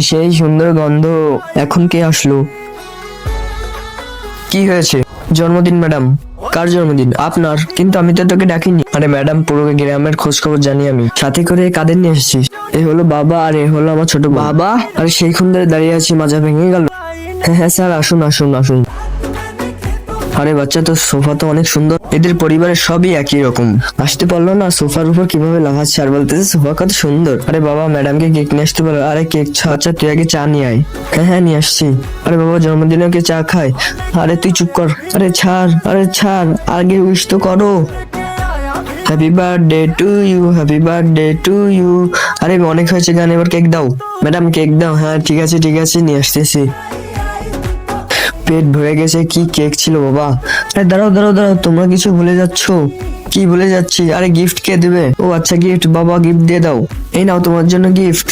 সেই সুন্দর গন্ধ। এখন কে আসলো? কি হয়েছে? জন্মদিন ম্যাডাম। কার জন্মদিন? আপনার। কিন্তু আমি তো তোকে ডাকিনি। আরে ম্যাডাম, পুরো গ্রামের খোঁজ খবর জানি আমি। সাথে করে কাদের নিয়ে এসেছিস? এ হলো বাবা আর এ হলো আমার ছোট বোন। বাবা? আরে সেইখান ধরে দাঁড়িয়ে আছি, মাজা ভেঙে গেল। হ্যাঁ হ্যাঁ স্যার, আসুন আসুন আসুন। আরে বাচ্চা, তো সোফা তো অনেক সুন্দর। এদের পরিবারের সবই একই রকম। আসতে পারলো না, সোফার উপর কিভাবে লাফাচ্ছে আর বলতেছে সোফা কত সুন্দর। আরে বাবা, ম্যাডামকে কেক নিয়ে আসতে পারো। আরে কেক? আচ্ছা তুই আগে চা নিয়ে আয়। হ্যাঁ হ্যাঁ, নিয়ে আসছি। আরে বাবা, জন্মদিনে কে চা খায়? আরে তুই চুপ কর। আরে ছাড়, আরে ছাড়, আগে উইশ তো করো। Happy birthday to you, happy birthday to you. আরে অনেক হয়েছে গান, এবার কেক দাও। ম্যাডাম কেক দাও। হ্যাঁ ঠিক আছে ঠিক আছে, নিয়ে আসতেছি। পেট ভরে গেছে, কি কেক ছিল বাবা। আরে দাঁড়াও দাঁড়াও দাঁড়াও, তোমরা কিছু ভুলে যাচ্ছ। কি ভুলে যাচ্ছি? আরে গিফট কে দেবে? ও আচ্ছা, গিফট। বাবা গিফট দিয়ে দাও। এই নাও তোমার জন্য গিফট।